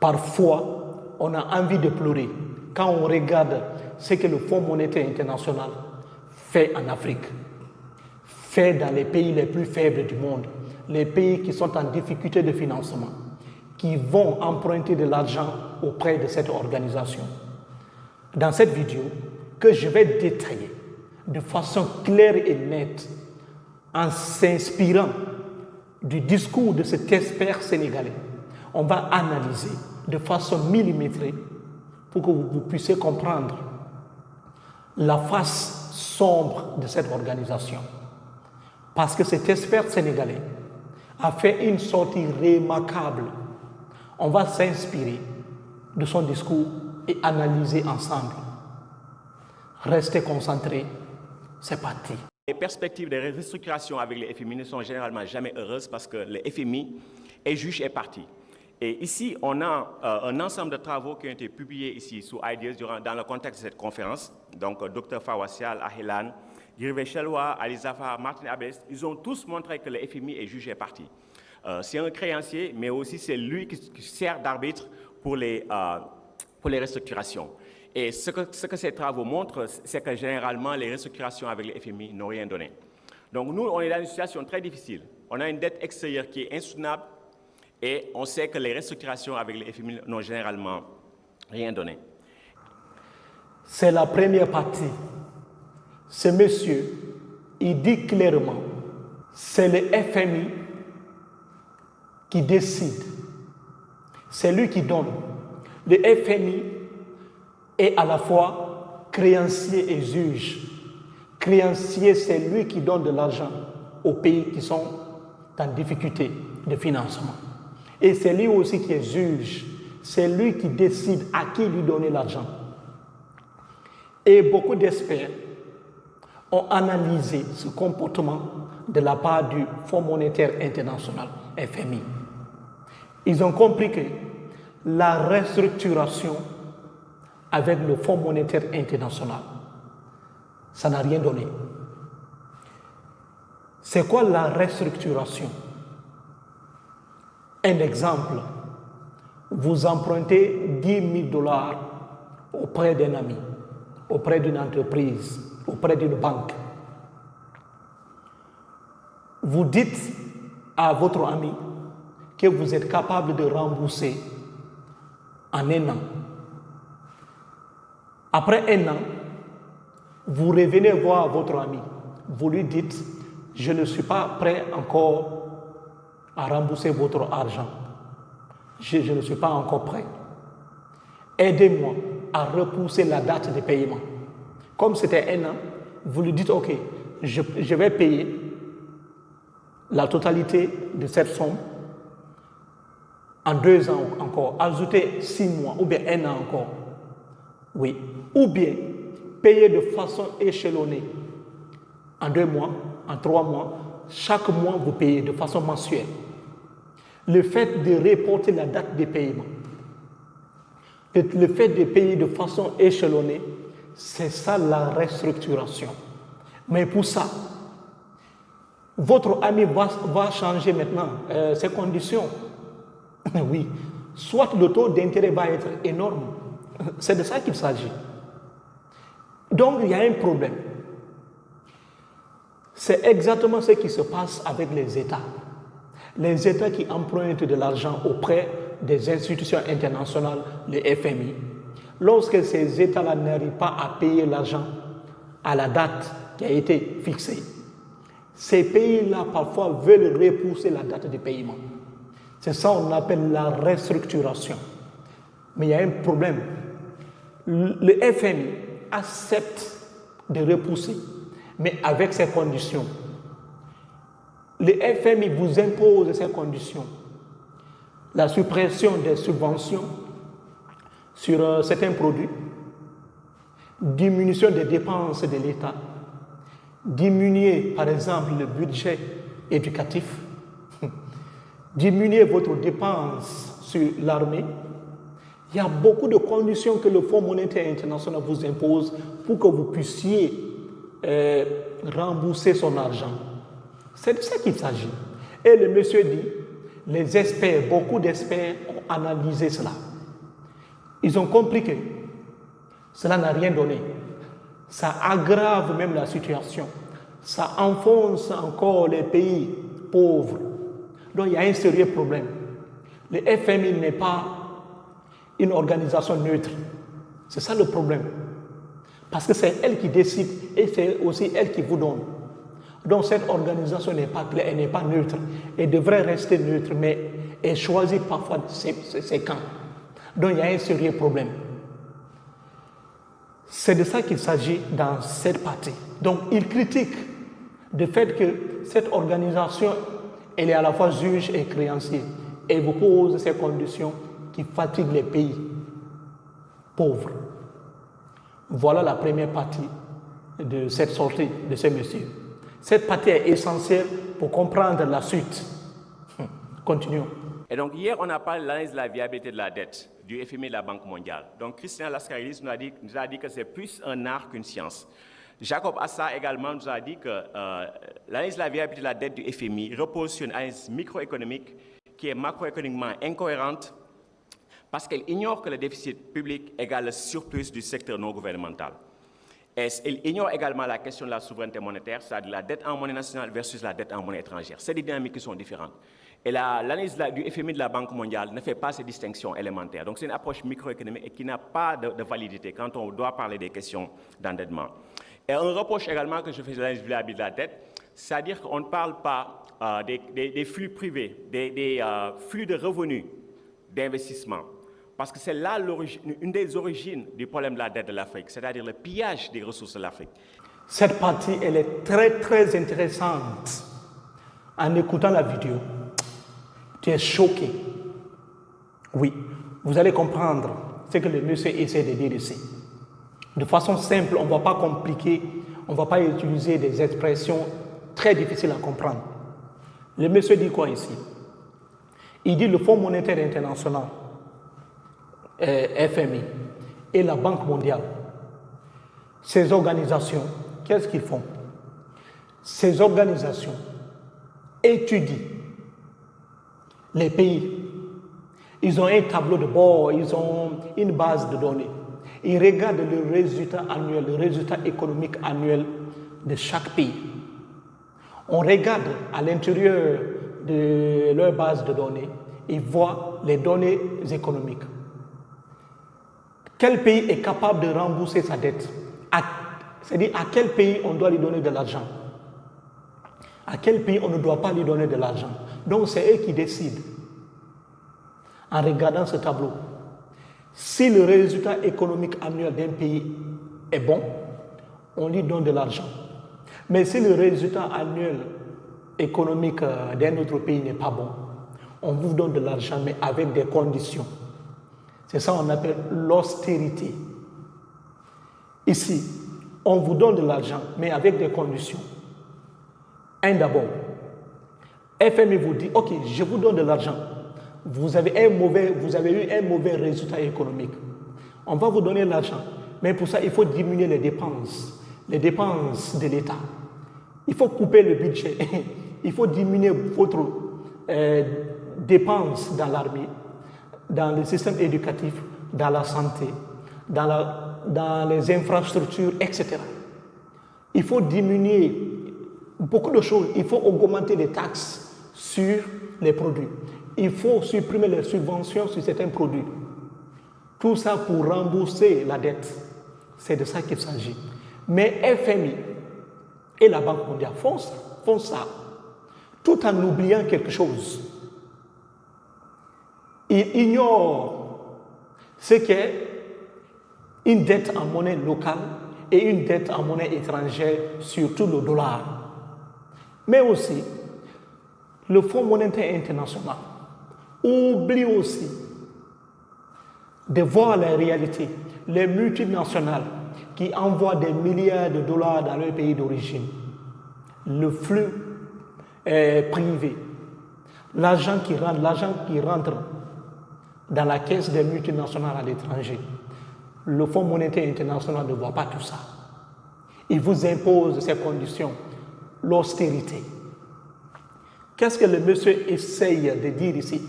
Parfois, on a envie de pleurer quand on regarde ce que le Fonds monétaire international fait en Afrique, fait dans les pays les plus faibles du monde, les pays qui sont en difficulté de financement, qui vont emprunter de l'argent auprès de cette organisation. Dans cette vidéo, que je vais détailler de façon claire et nette, en s'inspirant du discours de cet expert sénégalais, on va analyser de façon millimétrée pour que vous puissiez comprendre la face sombre de cette organisation. Parce que cet expert sénégalais a fait une sortie remarquable. On va s'inspirer de son discours et analyser ensemble. Restez concentrés, c'est parti. Les perspectives de restructuration avec les FMI ne sont généralement jamais heureuses parce que le FMI est juge et partie. Et ici, on a un ensemble de travaux qui ont été publiés ici sous IDEAS dans le contexte de cette conférence. Donc, Dr Fawasial, Ahilan, Girve Chelwa, Ali Zafar, Martin Abes, ils ont tous montré que le FMI est juge et partie. C'est un créancier, mais aussi c'est lui qui sert d'arbitre pour les restructurations. Et ce que ces travaux montrent, c'est que généralement, les restructurations avec le FMI n'ont rien donné. Donc nous, on est dans une situation très difficile. On a une dette extérieure qui est insoutenable et on sait que les restructurations avec le FMI n'ont généralement rien donné. C'est la première partie. Ce monsieur, il dit clairement, c'est le FMI qui décide. C'est lui qui donne. Le FMI est à la fois créancier et juge. Créancier, c'est lui qui donne de l'argent aux pays qui sont en difficulté de financement. Et c'est lui aussi qui est juge. C'est lui qui décide à qui lui donner l'argent. Et beaucoup d'experts ont analysé ce comportement de la part du Fonds monétaire international, FMI. Ils ont compris que la restructuration avec le Fonds monétaire international, ça n'a rien donné. C'est quoi la restructuration? Un exemple, vous empruntez 10 000 $ auprès d'un ami, auprès d'une entreprise, auprès d'une banque. Vous dites à votre ami que vous êtes capable de rembourser en 1 an. Après 1 an, vous revenez voir votre ami. Vous lui dites, je ne suis pas prêt encore à rembourser votre argent. Je ne suis pas encore prêt. Aidez-moi à repousser la date de paiement. Comme c'était 1 an, vous lui dites, ok, je vais payer la totalité de cette somme en 2 ans encore. Ajoutez 6 mois ou bien 1 an encore. Oui. Ou bien payer de façon échelonnée en 2 mois, en 3 mois. Chaque mois, vous payez de façon mensuelle. Le fait de reporter la date de paiement, le fait de payer de façon échelonnée, c'est ça la restructuration. Mais pour ça, votre ami va changer maintenant ses conditions. Oui. Soit le taux d'intérêt va être énorme. C'est de ça qu'il s'agit. Donc, il y a un problème. C'est exactement ce qui se passe avec les États. Les États qui empruntent de l'argent auprès des institutions internationales, le FMI, lorsque ces États-là n'arrivent pas à payer l'argent à la date qui a été fixée, ces pays-là parfois veulent repousser la date de paiement. C'est ça qu'on appelle la restructuration. Mais il y a un problème. Le FMI accepte de repousser, mais avec ces conditions. Le FMI vous impose ces conditions. La suppression des subventions sur certains produits, diminution des dépenses de l'État, diminuer par exemple le budget éducatif, diminuer votre dépense sur l'armée. Il y a beaucoup de conditions que le Fonds monétaire international vous impose pour que vous puissiez rembourser son argent. C'est de ça qu'il s'agit. Et le monsieur dit, les experts, beaucoup d'experts ont analysé cela. Ils ont compris que cela n'a rien donné. Ça aggrave même la situation. Ça enfonce encore les pays pauvres. Donc il y a un sérieux problème. Le FMI n'est pas une organisation neutre. C'est ça le problème. Parce que c'est elle qui décide et c'est aussi elle qui vous donne. Donc cette organisation n'est pas claire, elle n'est pas neutre. Elle devrait rester neutre, mais elle choisit parfois ses camps. Donc il y a un sérieux problème. C'est de ça qu'il s'agit dans cette partie. Donc il critique le fait que cette organisation, elle est à la fois juge et créancier. Et vous pose ces conditions qui fatiguent les pays pauvres. Voilà la première partie de cette sortie de ce monsieur. Cette partie est essentielle pour comprendre la suite. Continuons. Et donc hier, on a parlé de l'analyse de la viabilité de la dette du FMI et de la Banque mondiale. Donc Christian Lascaris nous a dit que c'est plus un art qu'une science. Jacob Assa également nous a dit que l'analyse de la viabilité de la dette du FMI repose sur une analyse microéconomique qui est macroéconomiquement incohérente parce qu'elle ignore que le déficit public égale le surplus du secteur non gouvernemental. Et elle ignore également la question de la souveraineté monétaire, c'est-à-dire la dette en monnaie nationale versus la dette en monnaie étrangère. C'est des dynamiques qui sont différentes. Et l'analyse du FMI de la Banque mondiale ne fait pas ces distinctions élémentaires. Donc c'est une approche microéconomique et qui n'a pas de validité quand on doit parler des questions d'endettement. Et un reproche également que je fais de l'analyse de la dette, c'est-à-dire qu'on ne parle pas des flux privés, des flux de revenus d'investissement. Parce que c'est là une des origines du problème de la dette de l'Afrique, c'est-à-dire le pillage des ressources de l'Afrique. Cette partie, elle est très, très intéressante. En écoutant la vidéo, tu es choqué. Oui, vous allez comprendre ce que le monsieur essaie de dire ici. De façon simple, on ne va pas compliquer, on ne va pas utiliser des expressions très difficiles à comprendre. Le monsieur dit quoi ici? Il dit le Fonds monétaire international, FMI, et la Banque mondiale. Ces organisations, qu'est-ce qu'ils font? Ces organisations étudient les pays. Ils ont un tableau de bord, ils ont une base de données. Ils regardent le résultat annuel, le résultat économique annuel de chaque pays. On regarde à l'intérieur de leur base de données, ils voient les données économiques. Quel pays est capable de rembourser sa dette? C'est-à-dire à quel pays on doit lui donner de l'argent? À quel pays on ne doit pas lui donner de l'argent? Donc c'est eux qui décident en regardant ce tableau. Si le résultat économique annuel d'un pays est bon, on lui donne de l'argent. Mais si le résultat annuel économique d'un autre pays n'est pas bon, on vous donne de l'argent, mais avec des conditions. C'est ça qu'on appelle l'austérité. Ici, on vous donne de l'argent, mais avec des conditions. Un d'abord, FMI vous dit, ok, je vous donne de l'argent. Vous avez eu un mauvais résultat économique. On va vous donner l'argent, mais pour ça, il faut diminuer les dépenses de l'État. Il faut couper le budget. Il faut diminuer votre dépenses dans l'armée, dans le système éducatif, dans la santé, dans les infrastructures, etc. Il faut diminuer beaucoup de choses. Il faut augmenter les taxes sur les produits. Il faut supprimer les subventions sur certains produits. Tout ça pour rembourser la dette. C'est de ça qu'il s'agit. Mais FMI et la Banque mondiale font ça tout en oubliant quelque chose. Ils ignorent ce qu'est une dette en monnaie locale et une dette en monnaie étrangère, surtout le dollar. Mais aussi, le Fonds monétaire international oublie aussi de voir la réalité. Les multinationales qui envoient des milliards de dollars dans leur pays d'origine, le flux privé, l'argent qui rentre dans la caisse des multinationales à l'étranger. Le Fonds monétaire international ne voit pas tout ça. Il vous impose ces conditions, l'austérité. Qu'est-ce que le monsieur essaye de dire ici?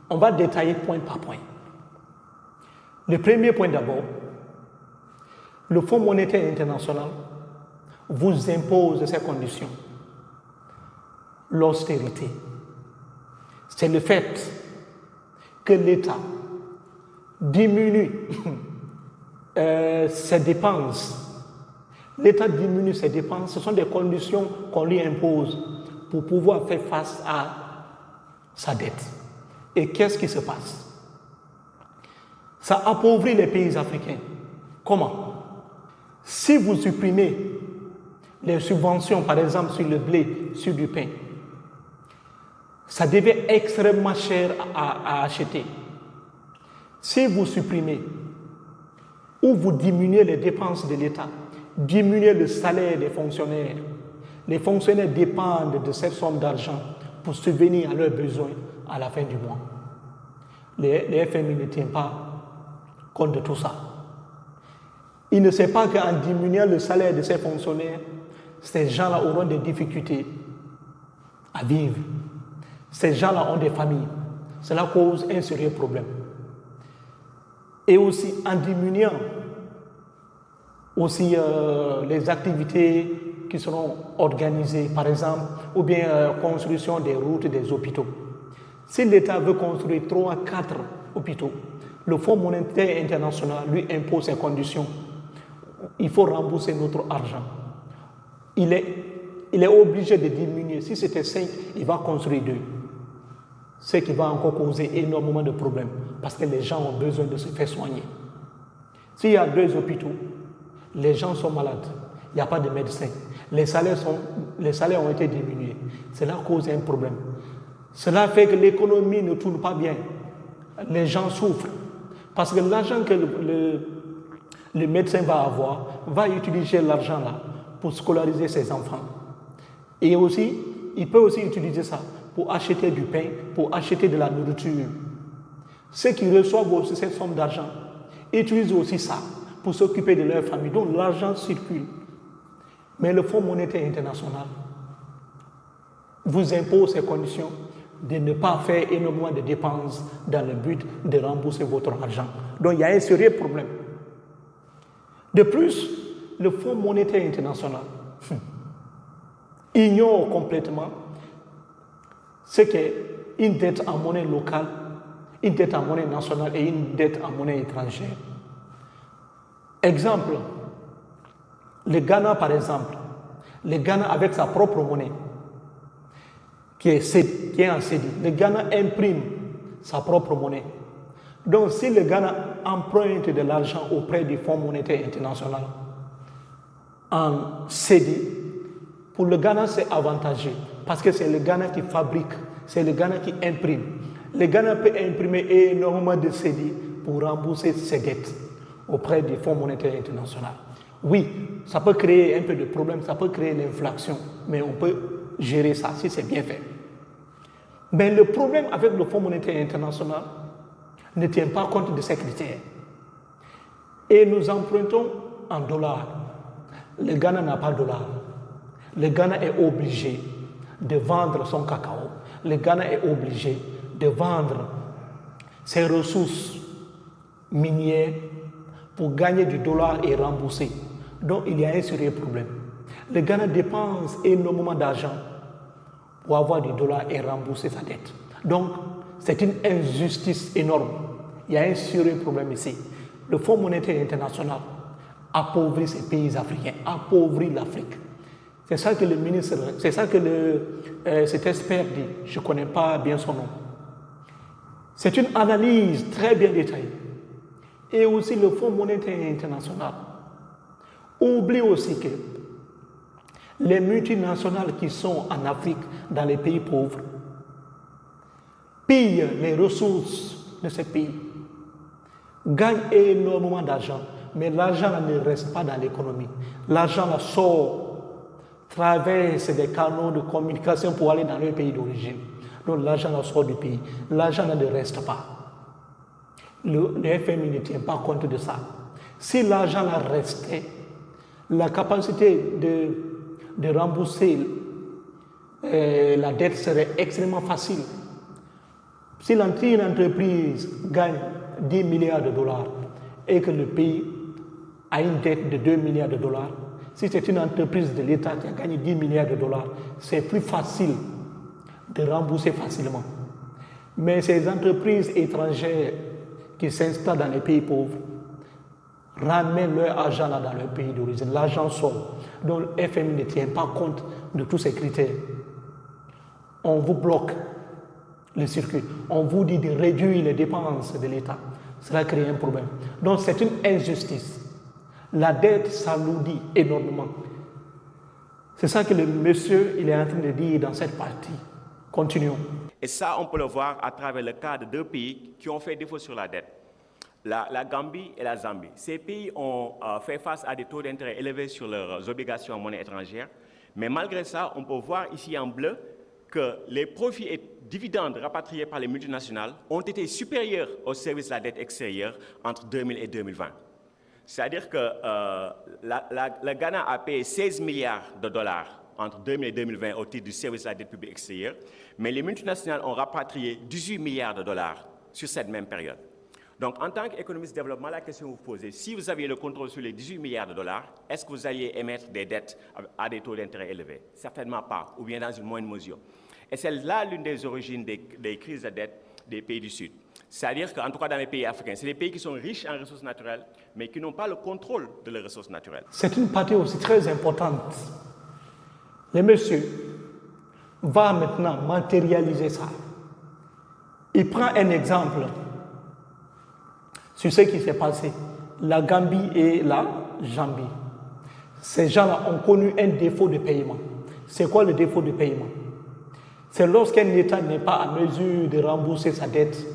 On va détailler point par point. Le premier point d'abord, le Fonds monétaire international vous impose ces conditions. L'austérité, c'est le fait que l'État diminue ses dépenses. L'État diminue ses dépenses, ce sont des conditions qu'on lui impose pour pouvoir faire face à sa dette. Et qu'est-ce qui se passe? Ça appauvrit les pays africains. Comment? Si vous supprimez les subventions, par exemple sur le blé, sur du pain, ça devient extrêmement cher à acheter. Si vous supprimez ou vous diminuez les dépenses de l'État, diminuez le salaire des fonctionnaires, les fonctionnaires dépendent de cette somme d'argent pour subvenir à leurs besoins à la fin du mois. Les FMI ne tiennent pas compte de tout ça. Ils ne savent pas qu'en diminuant le salaire de ces fonctionnaires, ces gens-là auront des difficultés à vivre. Ces gens-là ont des familles. Cela cause un sérieux problème. Et aussi, en diminuant aussi les activités qui seront organisées, par exemple, ou bien construction des routes, des hôpitaux. Si l'État veut construire 3 à 4 hôpitaux, le Fonds monétaire international lui impose ces conditions. Il faut rembourser notre argent. Il est obligé de diminuer. Si c'était 5, il va construire 2. Ce qui va encore causer énormément de problèmes parce que les gens ont besoin de se faire soigner. S'il y a 2 hôpitaux, les gens sont malades, il n'y a pas de médecins, les salaires ont été diminués. Cela cause un problème. Cela fait que l'économie ne tourne pas bien. Les gens souffrent parce que l'argent que le médecin va avoir va utiliser l'argent là pour scolariser ses enfants. Et aussi, il peut aussi utiliser ça pour acheter du pain, pour acheter de la nourriture. Ceux qui reçoivent aussi cette somme d'argent utilisent aussi ça pour s'occuper de leur famille. Donc l'argent circule. Mais le Fonds monétaire international vous impose ces conditions de ne pas faire énormément de dépenses dans le but de rembourser votre argent. Donc il y a un sérieux problème. De plus, le Fonds monétaire international ignore complètement ce qu'est une dette en monnaie locale, une dette en monnaie nationale et une dette en monnaie étrangère. Exemple, le Ghana par exemple, le Ghana avec sa propre monnaie, qui est en cédé, le Ghana imprime sa propre monnaie. Donc si le Ghana emprunte de l'argent auprès du Fonds monétaire international en cédé, pour le Ghana c'est avantageux parce que c'est le Ghana qui fabrique, c'est le Ghana qui imprime. Le Ghana peut imprimer énormément de cédés pour rembourser ses dettes auprès du Fonds monétaire international. Oui, ça peut créer un peu de problème, ça peut créer l'inflation, mais on peut gérer ça si c'est bien fait. Mais le problème avec le Fonds monétaire international ne tient pas compte de ces critères. Et nous empruntons en dollars. Le Ghana n'a pas de dollars. Le Ghana est obligé de vendre son cacao. Le Ghana est obligé de vendre ses ressources minières pour gagner du dollar et rembourser. Donc il y a un sérieux problème. Le Ghana dépense énormément d'argent pour avoir du dollar et rembourser sa dette. Donc c'est une injustice énorme. Il y a un sérieux problème ici. Le Fonds monétaire international appauvrit ces pays africains, appauvrit l'Afrique. C'est ça que le ministre, c'est ça que cet expert dit. Je ne connais pas bien son nom. C'est une analyse très bien détaillée. Et aussi le Fonds monétaire international oublie aussi que les multinationales qui sont en Afrique, dans les pays pauvres, pillent les ressources de ces pays, gagnent énormément d'argent, mais l'argent ne reste pas dans l'économie. L'argent sort, traverse des canaux de communication pour aller dans leur pays d'origine. Donc l'argent sort du pays. L'argent ne reste pas. Le FMI ne tient pas compte de ça. Si l'argent restait, la capacité de rembourser la dette serait extrêmement facile. Si une entreprise gagne 10 milliards de dollars, et que le pays a une dette de 2 milliards de dollars, si c'est une entreprise de l'État qui a gagné 10 milliards de dollars, c'est plus facile de rembourser facilement. Mais ces entreprises étrangères qui s'installent dans les pays pauvres ramènent leur argent là dans leur pays d'origine. L'argent sort. Donc le FMI ne tient pas compte de tous ces critères. On vous bloque le circuit. On vous dit de réduire les dépenses de l'État. Cela crée un problème. Donc c'est une injustice. La dette s'alourdit énormément. C'est ça que le monsieur il est en train de dire dans cette partie. Continuons. Et ça, on peut le voir à travers le cas de deux pays qui ont fait défaut sur la dette. La Gambie et la Zambie. Ces pays ont fait face à des taux d'intérêt élevés sur leurs obligations en monnaie étrangère. Mais malgré ça, on peut voir ici en bleu que les profits et dividendes rapatriés par les multinationales ont été supérieurs au service de la dette extérieure entre 2000 et 2020. C'est-à-dire que le Ghana a payé 16 milliards de dollars entre 2000 et 2020 au titre du service de la dette publique extérieure, mais les multinationales ont rapatrié 18 milliards de dollars sur cette même période. Donc, en tant qu'économiste de développement, la question que vous posez, si vous aviez le contrôle sur les 18 milliards de dollars, est-ce que vous alliez émettre des dettes à des taux d'intérêt élevés? Certainement pas, ou bien dans une moindre mesure. Et c'est là l'une des origines des crises de dette des pays du Sud. C'est-à-dire qu'en tout cas dans les pays africains, c'est des pays qui sont riches en ressources naturelles, mais qui n'ont pas le contrôle de leurs ressources naturelles. C'est une partie aussi très importante. Le monsieur va maintenant matérialiser ça. Il prend un exemple sur ce qui s'est passé. La Gambie et la Zambie. Ces gens-là ont connu un défaut de paiement. C'est quoi le défaut de paiement? C'est lorsqu'un État n'est pas à mesure de rembourser sa dette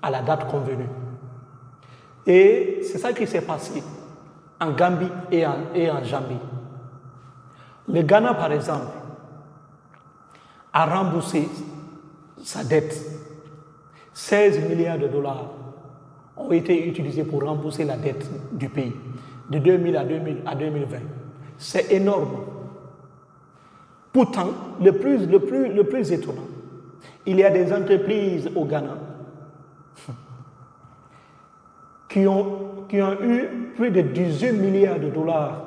à la date convenue. Et c'est ça qui s'est passé en Gambie et en Zambie. Le Ghana, par exemple, a remboursé sa dette. 16 milliards de dollars ont été utilisés pour rembourser la dette du pays de 2000 à 2020. C'est énorme. Pourtant, le plus étonnant, il y a des entreprises au Ghana qui ont eu plus de 18 milliards de dollars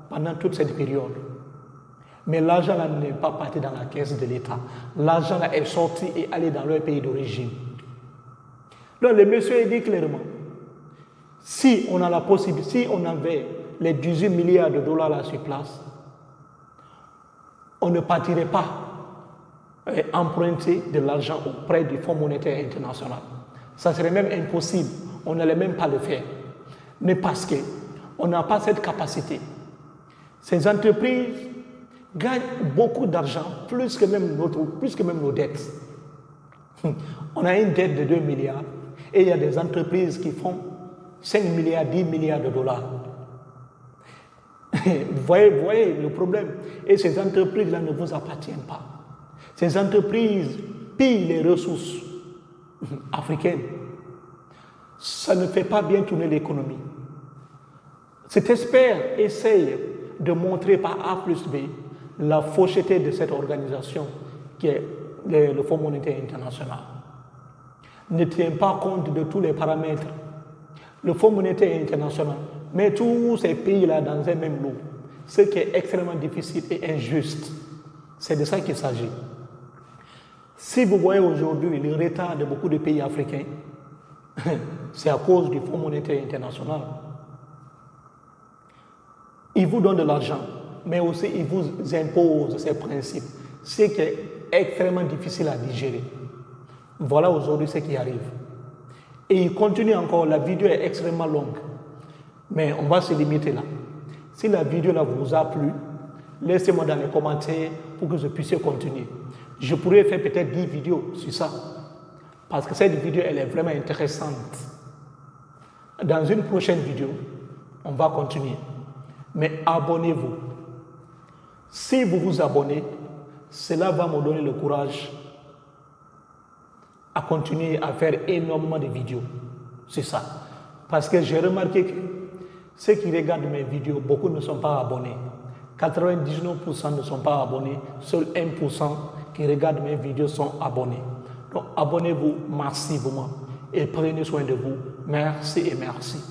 pendant toute cette période. Mais l'argent là n'est pas parti dans la caisse de l'État. L'argent là est sorti et allé dans leur pays d'origine. Donc le monsieur dit clairement, si on a la possibilité, si on avait les 18 milliards de dollars là sur place, on ne partirait pas emprunter de l'argent auprès du Fonds monétaire international. Ça serait même impossible. On n'allait même pas le faire. Mais parce qu'on n'a pas cette capacité. Ces entreprises gagnent beaucoup d'argent, plus que même nos dettes. On a une dette de 2 milliards et il y a des entreprises qui font 5 milliards, 10 milliards de dollars. Vous voyez le problème. Et ces entreprises-là ne vous appartiennent pas. Ces entreprises pillent les ressources africaines. Ça ne fait pas bien tourner l'économie. Cet expert essaye de montrer par A plus B la fausseté de cette organisation qui est le Fonds monétaire international. Ne tient pas compte de tous les paramètres. Le Fonds monétaire international met tous ces pays-là dans un même lot, ce qui est extrêmement difficile et injuste. C'est de ça qu'il s'agit. Si vous voyez aujourd'hui le retard de beaucoup de pays africains, c'est à cause du Fonds monétaire international. Il vous donne de l'argent, mais aussi il vous impose ses principes, ce qui est extrêmement difficile à digérer. Voilà aujourd'hui ce qui arrive. Et il continue encore, la vidéo est extrêmement longue, mais on va se limiter là. Si la vidéo là vous a plu, laissez-moi dans les commentaires pour que je puisse continuer. Je pourrais faire peut-être 10 vidéos sur ça, parce que cette vidéo elle est vraiment intéressante. Dans une prochaine vidéo, on va continuer. Mais abonnez-vous. Si vous vous abonnez, cela va me donner le courage à continuer à faire énormément de vidéos. C'est ça. Parce que j'ai remarqué que ceux qui regardent mes vidéos, beaucoup ne sont pas abonnés. 99% ne sont pas abonnés. Seul 1% qui regardent mes vidéos sont abonnés. Donc abonnez-vous massivement et prenez soin de vous. Merci et merci.